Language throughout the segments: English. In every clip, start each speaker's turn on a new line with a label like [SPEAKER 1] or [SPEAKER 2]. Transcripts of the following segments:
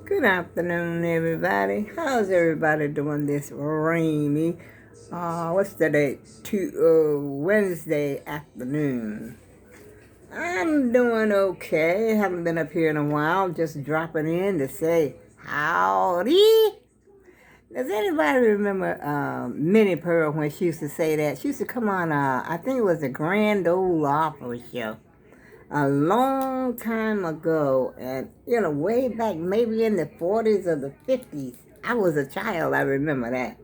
[SPEAKER 1] Good afternoon, everybody. How's everybody doing this rainy, what's the date? Wednesday afternoon. I'm doing okay. Haven't been up here in a while. Just dropping in to say howdy. Does anybody remember Minnie Pearl when she used to say that? She used to come on, I think it was a Grand Ole Opry show a long time ago, and way back, maybe in the 40s or the 50s. I was a child, I remember that.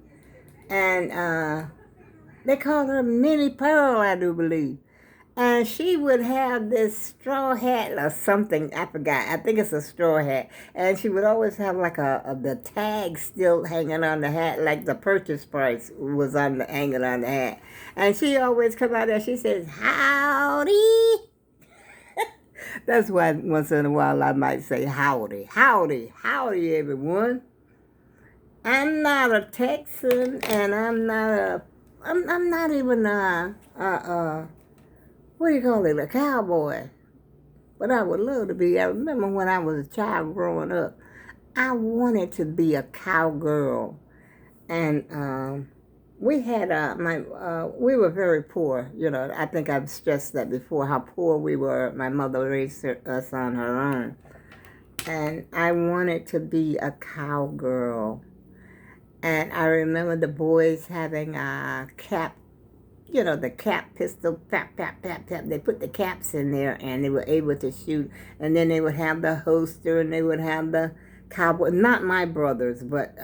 [SPEAKER 1] And they called her Minnie Pearl, I do believe. And she would have this straw hat or something, I forgot. I think it's a straw hat. And she would always have like the tag still hanging on the hat, like the purchase price was hanging on the hat. And she always come out there, she says, howdy. That's why once in a while I might say howdy, howdy, howdy, everyone. I'm not a Texan, and I'm not even what do you call it, a cowboy. But I would love to be. I remember when I was a child growing up, I wanted to be a cowgirl, and we had we were very poor. I think I've stressed that before, how poor we were. My mother raised us on her own, and I wanted to be a cowgirl. And I remember the boys having a cap, the cap pistol, pap, pap, pap, pap. They put the caps in there, and they were able to shoot. And then they would have the holster, and they would have the cowboy. Not my brothers, but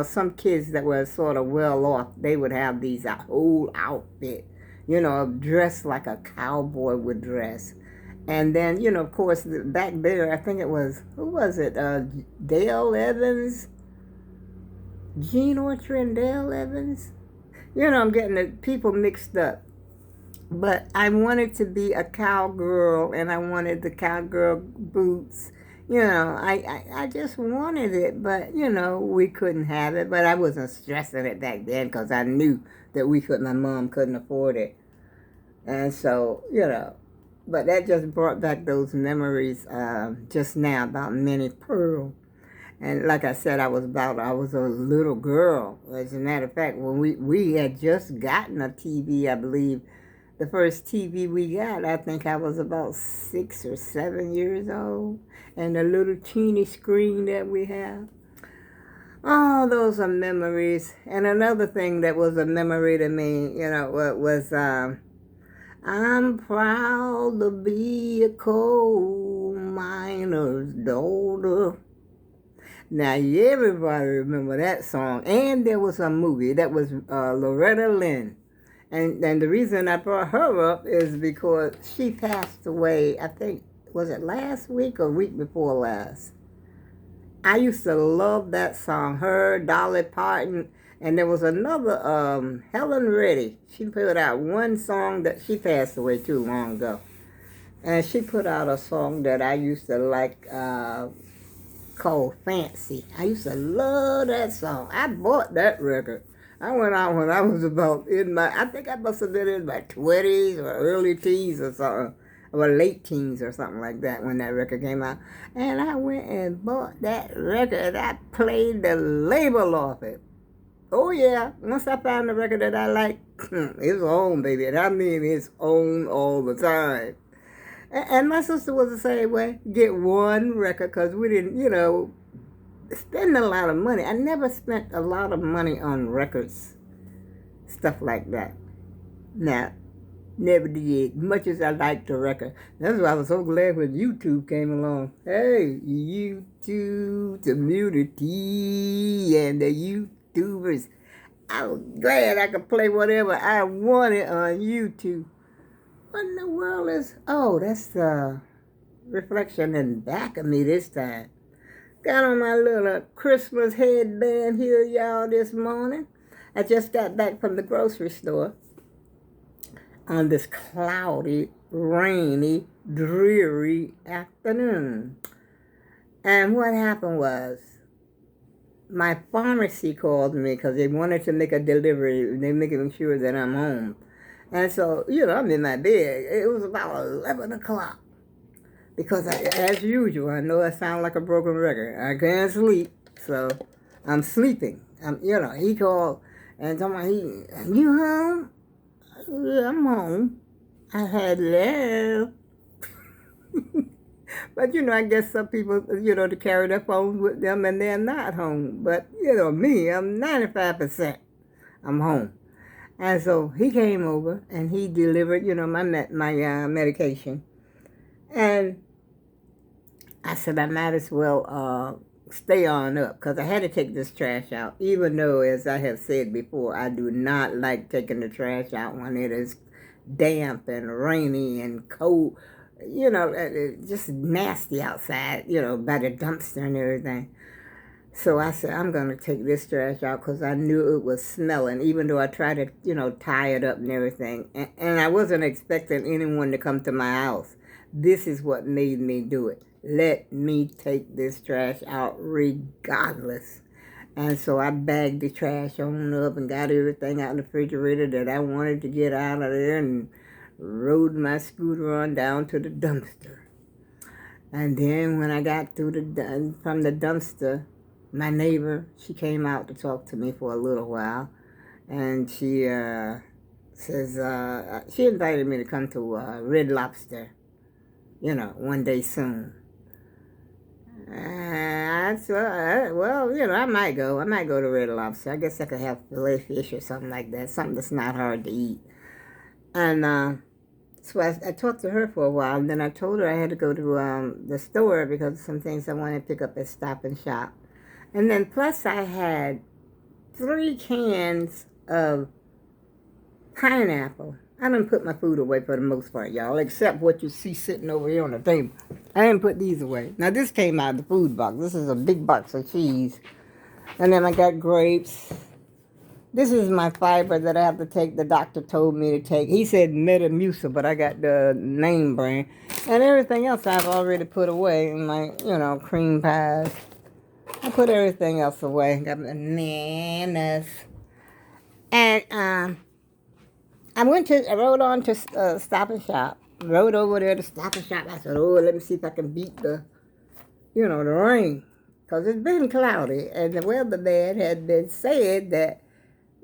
[SPEAKER 1] some kids that were sort of well off. They would have these whole outfit, dressed like a cowboy would dress. And then, of course, back there, I think it was, who was it? Dale Evans, Gene Autry and Dale Evans. I'm getting the people mixed up. But I wanted to be a cowgirl, and I wanted the cowgirl boots. I just wanted it, but, we couldn't have it. But I wasn't stressing it back then because I knew that my mom couldn't afford it. And so, but that just brought back those memories just now about Minnie Pearl. And like I said, I was a little girl. As a matter of fact, when we had just gotten a TV, I believe, the first TV we got, I think I was about 6 or 7 years old. And the little teeny screen that we have. Oh, those are memories. And another thing that was a memory to me, was I'm proud to be a coal miner's daughter. Now, everybody remember that song. And there was a movie that was Loretta Lynn. And the reason I brought her up is because she passed away, I think, was it last week or week before last? I used to love that song. Her, Dolly Parton, and there was another, Helen Reddy. She put out one song that she passed away too long ago. And she put out a song that I used to like, called Fancy. I used to love that song. I bought that record. I went out when I was about I think I must have been in my 20s or early teens or something, or late teens or something like that when that record came out. And I went and bought that record. I played the label off it. Oh yeah, once I found the record that I liked, it's on, baby. And I mean it's on all the time. And my sister was the same way. Get one record because we didn't, spend a lot of money. I never spent a lot of money on records, stuff like that. Now, never did. Much as I liked the record. That's why I was so glad when YouTube came along. Hey, YouTube community and the YouTubers. I was glad I could play whatever I wanted on YouTube. What in the world is... Oh, that's the reflection in the back of me this time. Got on my little Christmas headband here, y'all, this morning. I just got back from the grocery store on this cloudy, rainy, dreary afternoon. And what happened was, my pharmacy called me because they wanted to make a delivery. They're making sure that I'm home. And so, I'm in my bed. It was about 11 o'clock. because as usual, I know I sound like a broken record. I can't sleep, so I'm sleeping. He called and told me, you home? Yeah, I'm home. I had left. But, I guess some people, to carry their phones with them and they're not home. But, me, I'm 95%. I'm home. And so he came over and he delivered, my medication. And I said I might as well stay on up because I had to take this trash out. Even though, as I have said before, I do not like taking the trash out when it is damp and rainy and cold. Just nasty outside, by the dumpster and everything. So I said, I'm going to take this trash out because I knew it was smelling, even though I tried to, tie it up and everything. And I wasn't expecting anyone to come to my house. This is what made me do it. Let me take this trash out regardless. And so I bagged the trash on up and got everything out of the refrigerator that I wanted to get out of there and rode my scooter on down to the dumpster. And then when I got from the dumpster, my neighbor, she came out to talk to me for a little while. And she says, she invited me to come to Red Lobster, one day soon. I said, well, I might go. I might go to Red Lobster. I guess I could have filet fish or something like that, something that's not hard to eat. And so I talked to her for a while, and then I told her I had to go to the store because of some things I wanted to pick up at Stop and Shop. And then plus I had 3 cans of pineapple. I didn't put my food away for the most part, y'all, except what you see sitting over here on the table. I didn't put these away. Now, this came out of the food box. This is a big box of cheese. And then I got grapes. This is my fiber that I have to take. The doctor told me to take. He said Metamucil, but I got the name brand. And everything else I've already put away in my, cream pies. I put everything else away. Got bananas. And I rode on to Stop and Shop. Rode over there to Stop and Shop. I said, let me see if I can beat the rain. Because it's been cloudy. And the weatherman had been saying that,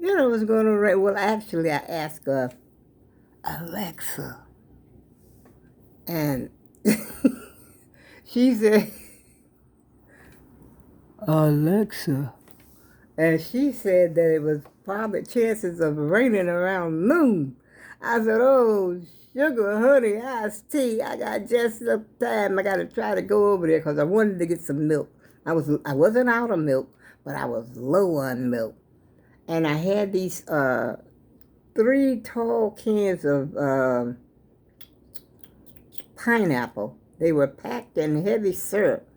[SPEAKER 1] it was going to rain. Well, actually, I asked Alexa. And she said, Alexa. And she said that it was probably chances of raining around noon. I said, oh, sugar, honey, iced tea. I got just enough time. I got to try to go over there because I wanted to get some milk. I wasn't out of milk, but I was low on milk. And I had these 3 tall cans of pineapple. They were packed in heavy syrup.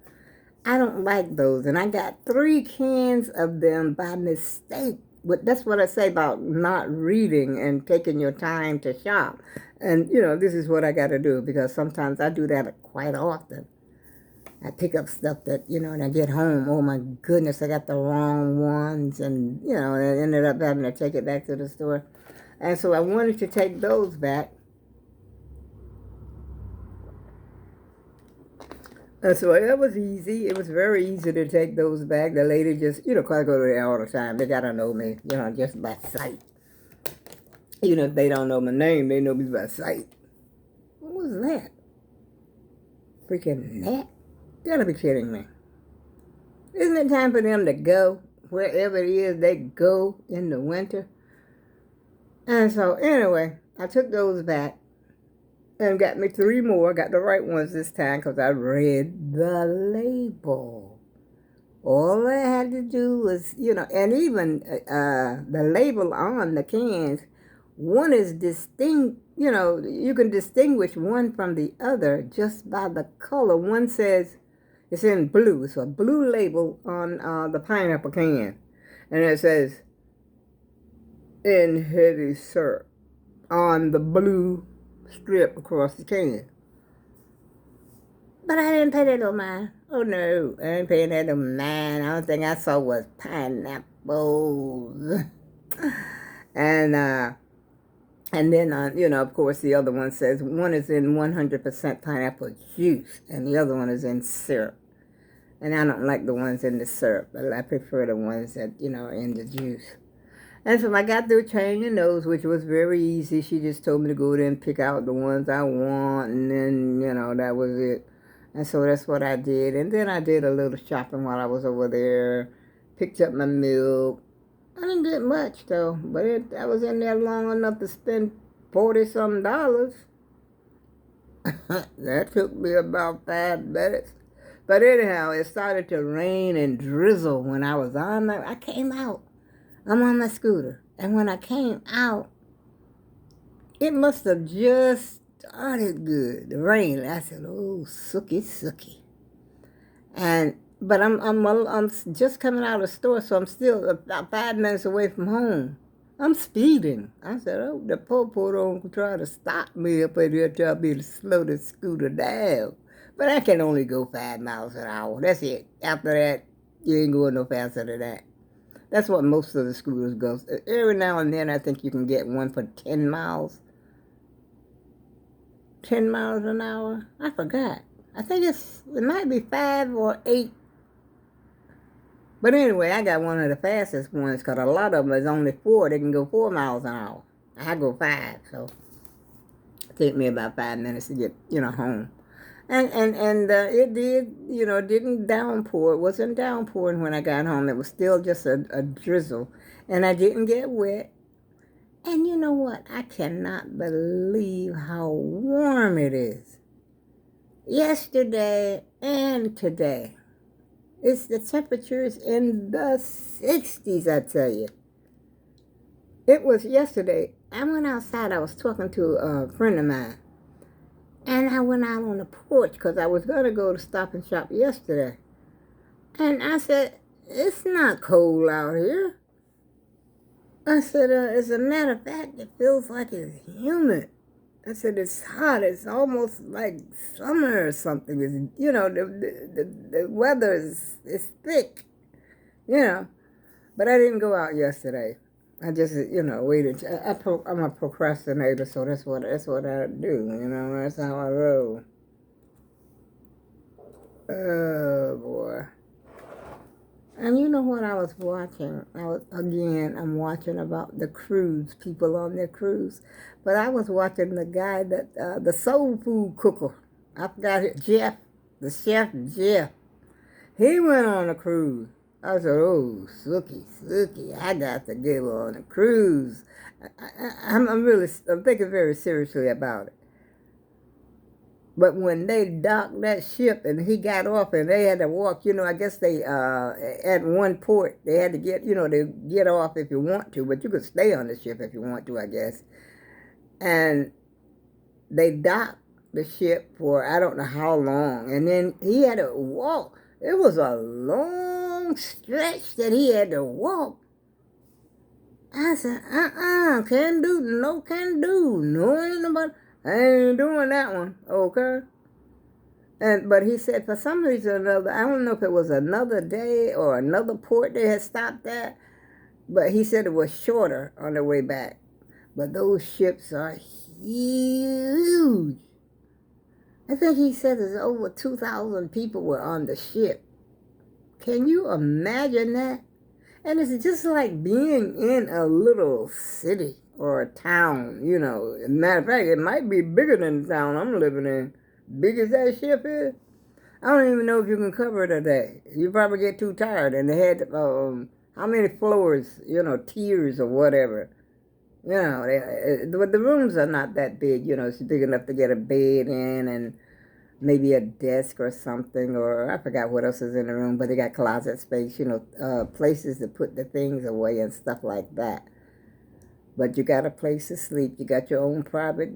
[SPEAKER 1] I don't like those. And I got 3 cans of them by mistake. But that's what I say about not reading and taking your time to shop. And, this is what I got to do because sometimes I do that quite often. I pick up stuff that, and I get home, oh my goodness, I got the wrong ones. And, I ended up having to take it back to the store. And so I wanted to take those back. And so it was easy. It was very easy to take those back. The lady just, cause I go there all the time. They got to know me, just by sight. Even if they don't know my name, they know me by sight. What was that? Freaking gnat? You gotta be kidding me. Isn't it time for them to go? Wherever it is, they go in the winter. And so, anyway, I took those back and got me 3 more. Got the right ones this time because I read the label. All I had to do was, and even the label on the cans, one is distinct, you can distinguish one from the other just by the color. One says, it's in blue. It's a blue label on the pineapple can. And it says, in heavy syrup on the blue strip across the can. But I didn't pay that on mine. Oh, no. I didn't pay that on mine. The only thing I saw was pineapples. And And then, of course, the other one says one is in 100% pineapple juice and the other one is in syrup. And I don't like the ones in the syrup, but I prefer the ones that, are in the juice. And so I got through changing those, which was very easy. She just told me to go there and pick out the ones I want, and then, that was it. And so that's what I did. And then I did a little shopping while I was over there, picked up my milk. I didn't get much, though, but I was in there long enough to spend 40-some dollars. That took me about 5 minutes. But anyhow, it started to rain and drizzle when I was I came out. I'm on my scooter. And when I came out, it must have just started good. The rain. I said, "Oh, sookie, sookie." But I'm just coming out of the store, so I'm still about 5 minutes away from home. I'm speeding. I said, "Oh, the po-po don't try to stop me up in here, tell me to slow the scooter down." But I can only go 5 miles an hour. That's it. After that, you ain't going no faster than that. That's what most of the scooters go. Every now and then, I think you can get one for 10 miles. 10 miles an hour? I forgot. I think it might be 5 or 8. But anyway, I got one of the fastest ones because a lot of them is only 4. They can go 4 miles an hour. I go 5, so it take me about 5 minutes to get, home. And it didn't downpour. It wasn't downpouring when I got home. It was still just a drizzle. And I didn't get wet. And you know what? I cannot believe how warm it is. Yesterday and today. The temperature is in the 60s, I tell you. It was yesterday. I went outside. I was talking to a friend of mine. And I went out on the porch because I was going to go to Stop and Shop yesterday. And I said, "It's not cold out here." I said, "As a matter of fact, it feels like it's humid." I said, "It's hot. It's almost like summer or something. It's, the weather is thick, But I didn't go out yesterday. I just, waited. I'm a procrastinator, so that's what I do, That's how I roll. Oh, boy. And you know what I was watching? I'm watching about the cruise, people on their cruise. But I was watching the guy the soul food cooker. I forgot it, Jeff, the chef Jeff. He went on a cruise. I said, "Oh, Sookie, I got to go on a cruise." I'm thinking very seriously about it. But when they docked that ship and he got off and they had to walk, I guess they, at one port, they had to get off if you want to, but you could stay on the ship if you want to, I guess. And they docked the ship for I don't know how long. And then he had to walk. It was a long stretch that he had to walk. I said, can do, no, ain't nobody, I ain't doing that one, okay? But he said for some reason or another, I don't know if it was another day or another port they had stopped at, but he said it was shorter on the way back. But those ships are huge. I think he said there's over 2,000 people were on the ship. Can you imagine that? And it's just like being in a little city or a town, As a matter of fact, it might be bigger than the town I'm living in. Big as that ship is, I don't even know if you can cover it a day. You probably get too tired. And they had, how many floors, tiers or whatever. The rooms are not that big, It's big enough to get a bed in and maybe a desk or something, or I forgot what else is in the room, but they got closet space, places to put the things away and stuff like that. But you got a place to sleep. You got your own private,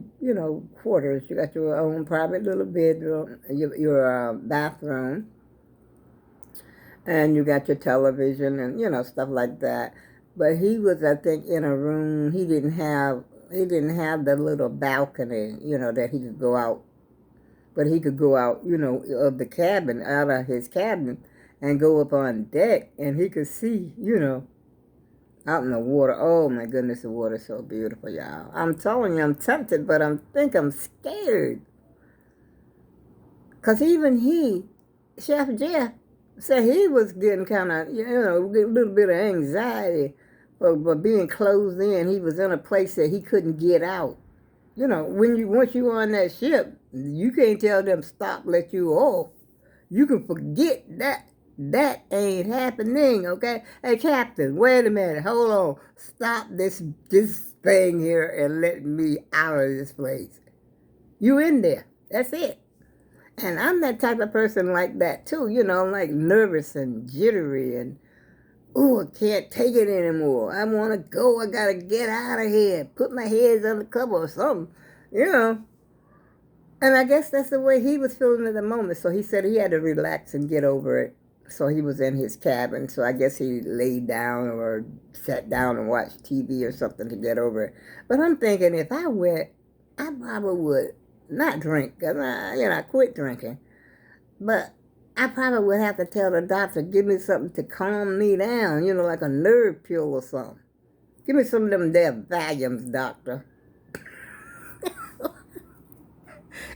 [SPEAKER 1] quarters. You got your own private little bedroom, your bathroom, and you got your television and, stuff like that. But he was, I think, in a room. He didn't have the little balcony, that he could go out. But he could go out, of the cabin, out of his cabin, and go up on deck, and he could see, out in the water. Oh my goodness, the water's so beautiful, y'all. I'm telling you, I'm tempted, but I'm scared. Because even Chef Jeff, said he was getting kind of, getting a little bit of anxiety for being closed in. He was in a place that he couldn't get out. Once you on that ship, you can't tell them stop, let you off. You can forget that. That ain't happening, okay? Hey, Captain, wait a minute. Hold on. Stop this thing here and let me out of this place. You in there. That's it. And I'm that type of person like that, too. Like nervous and jittery and, oh, I can't take it anymore. I want to go. I got to get out of here. Put my head under cover or something, And I guess that's the way he was feeling at the moment. So he said he had to relax and get over it. So he was in his cabin. So I guess he laid down or sat down and watched TV or something to get over it. But I'm thinking if I went, I probably would not drink. Because I quit drinking. But I probably would have to tell the doctor, give me something to calm me down. Like a nerve pill or something. Give me some of them there Valiums, doctor.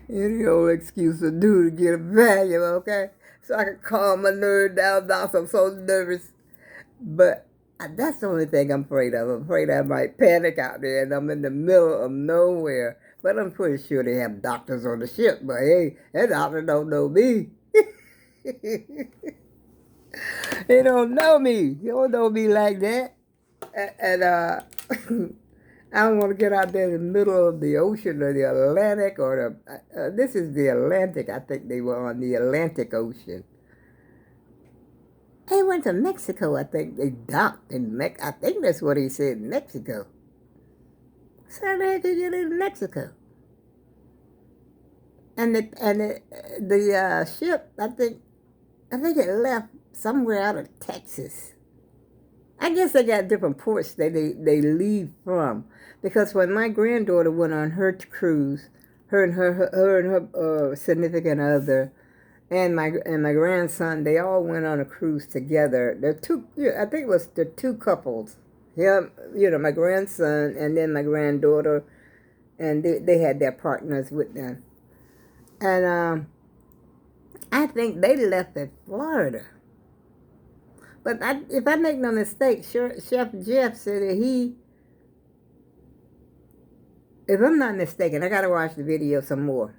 [SPEAKER 1] Any old excuse to do to get a Valium, okay? So I can calm my nerve down, doctor. I'm so nervous. But that's the only thing I'm afraid of. I'm afraid I might panic out there and I'm in the middle of nowhere. But I'm pretty sure they have doctors on the ship. But hey, that doctor don't know me. He don't know me. He don't know me like that. And I don't want to get out there in the middle of the ocean or the Atlantic or this is the Atlantic. I think they were on the Atlantic Ocean. They went to Mexico. I think they docked in Mexico. I think that's what he said, Mexico. So they had to get in Mexico. And the ship, I think it left somewhere out of Texas. I guess they got different ports that they leave from. Because when my granddaughter went on her cruise, her and her significant other, and my grandson, they all went on a cruise together. I think it was the two couples. Him, my grandson, and then my granddaughter, and they had their partners with them. And I think they left at Florida. But if I make no mistake, Chef Jeff said that if I'm not mistaken, I got to watch the video some more.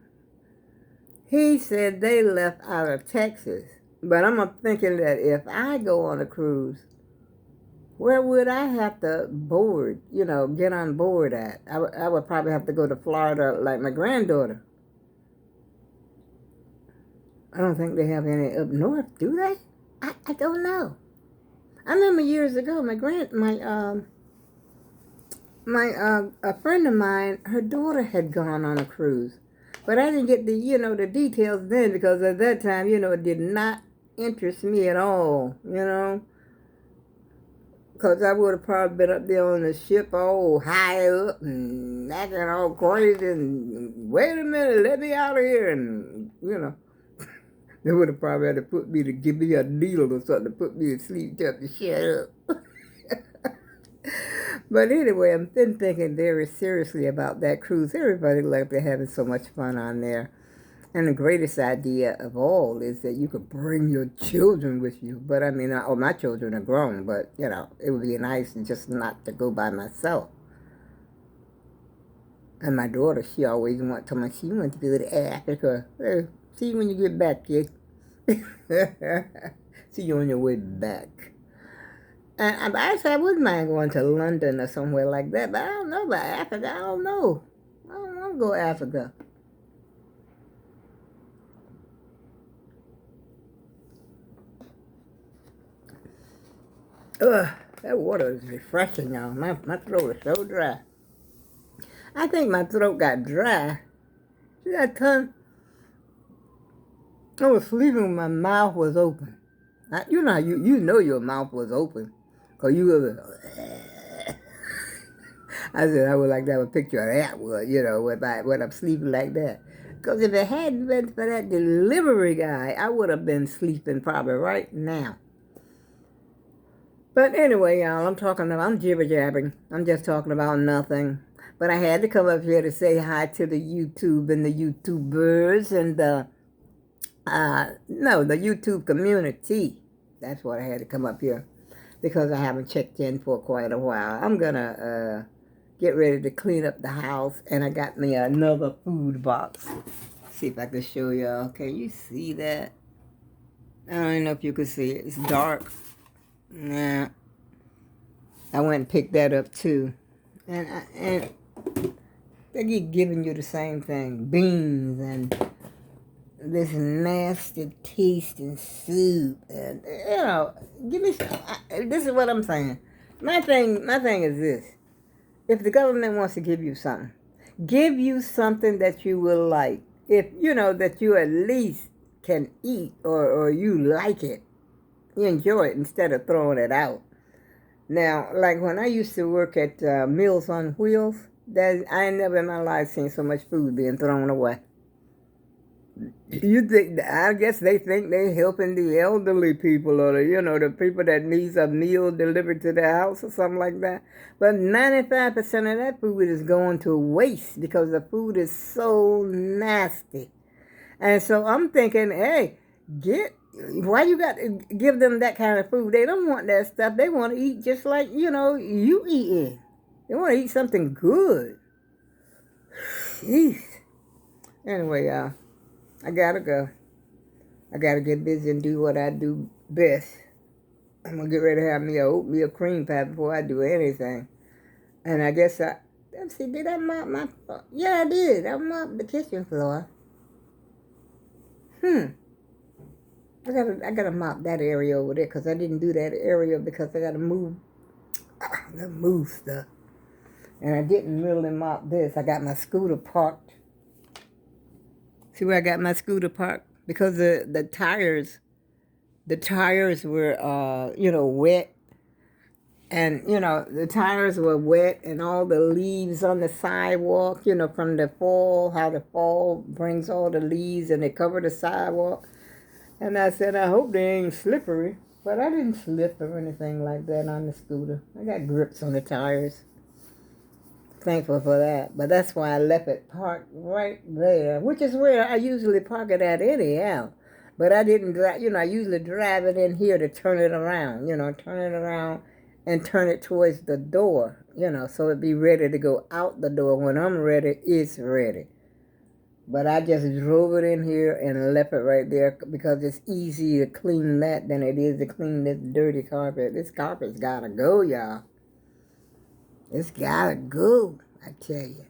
[SPEAKER 1] He said they left out of Texas. But I'm thinking that if I go on a cruise, where would I have to board, get on board at? I would probably have to go to Florida like my granddaughter. I don't think they have any up north, do they? I don't know. I remember years ago, a friend of mine, her daughter had gone on a cruise. But I didn't get the details then because at that time, it did not interest me at all, Because I would have probably been up there on the ship all high up and acting all crazy and wait a minute, let me out of here and, They would have probably had to give me a needle or something to put me to sleep, tell me to shut up. But anyway, I've been thinking very seriously about that cruise. Everybody like they're having so much fun on there. And the greatest idea of all is that you could bring your children with you. But I mean, my children are grown, but, it would be nice just not to go by myself. And my daughter, she always she wants to go to Africa. Hey, see you when you get back, kid. See you on your way back. And I wouldn't mind going to London or somewhere like that, but I don't know about Africa. I don't know. I don't want to go to Africa. Ugh, that water is refreshing, y'all. My throat is so dry. I think my throat got dry. See that tongue? I was sleeping when my mouth was open. You know your mouth was open. Because you were... I said I would like to have a picture of that one, when I'm sleeping like that. Because if it hadn't been for that delivery guy, I would have been sleeping probably right now. But anyway, y'all, I'm jibber jabbing. I'm just talking about nothing. But I had to come up here to say hi to the YouTube and the YouTubers and the YouTube community. That's what I had to come up here because I haven't checked in for quite a while. I'm gonna get ready to clean up the house, and I got me another food box. See if I can show y'all. Can you see that? I don't know if you can see it. It's dark. Nah. I went and picked that up too. And they keep giving you the same thing. Beans and this nasty tasting soup. And, give me some. This is what I'm saying. My thing is this. If the government wants to give you something that you will like. If, that you at least can eat or you like it. You enjoy it instead of throwing it out. Now, like when I used to work at Meals on Wheels, I ain't never in my life seen so much food being thrown away. I guess they think they're helping the elderly people or the people that needs a meal delivered to their house or something like that. But 95% of that food is going to waste because the food is so nasty. And so I'm thinking, hey, why you got to give them that kind of food? They don't want that stuff. They want to eat just like, you eating. They want to eat something good. Jeez. Anyway, y'all, I gotta go. I gotta get busy and do what I do best. I'm gonna get ready to have me a oatmeal cream pie before I do anything. And I guess let's see, did I mop my floor? Yeah, I did. I mopped the kitchen floor. I gotta mop that area over there because I didn't do that area because I gotta move stuff. And I didn't really mop this. I got my scooter parked. See where I got my scooter parked? Because the tires were wet. And, the tires were wet and all the leaves on the sidewalk, from the fall, how the fall brings all the leaves and they cover the sidewalk. And I said, I hope they ain't slippery. But I didn't slip or anything like that on the scooter. I got grips on the tires. Thankful for that. But that's why I left it parked right there, which is where I usually park it at anyhow. But I didn't drive, I usually drive it in here to turn it around, and turn it towards the door, so it'd be ready to go out the door. When I'm ready, it's ready. But I just drove it in here and left it right there because it's easier to clean that than it is to clean this dirty carpet. This carpet's gotta go, y'all. It's gotta go, I tell you.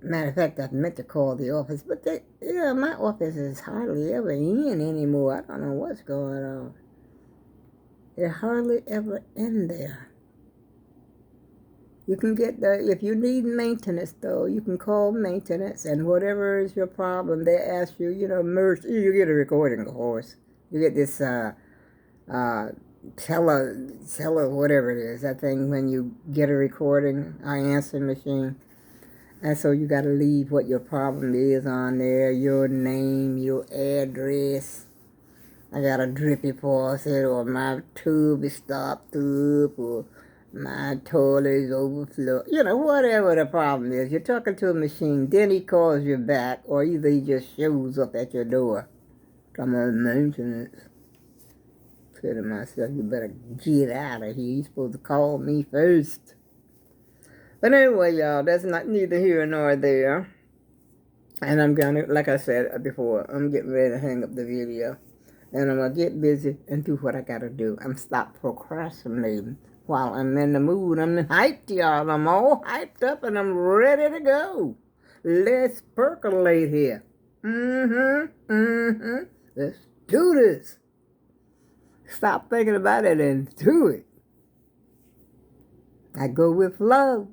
[SPEAKER 1] Matter of fact, I meant to call the office, but my office is hardly ever in anymore. I don't know what's going on. They're hardly ever in there. You can get if you need maintenance, though, you can call maintenance, and whatever is your problem, they ask you, you get a recording, of course. You get this tele, whatever it is, that thing when you get a recording, our answering machine. And so you got to leave what your problem is on there, your name, your address. I got a drippy faucet, or my tube is stopped up, or my toilet is overflowed. Whatever the problem is. You're talking to a machine, then he calls you back, or either he just shows up at your door. Come on, maintenance. Said to myself, you better get out of here. You're supposed to call me first. But anyway, y'all, that's not neither here nor there. And I'm gonna, like I said before, I'm getting ready to hang up the video. And I'm gonna get busy and do what I gotta do. I'm stop procrastinating while I'm in the mood. I'm hyped, y'all. I'm all hyped up and I'm ready to go. Let's percolate here. Let's do this. Stop thinking about it and do it. I go with flow.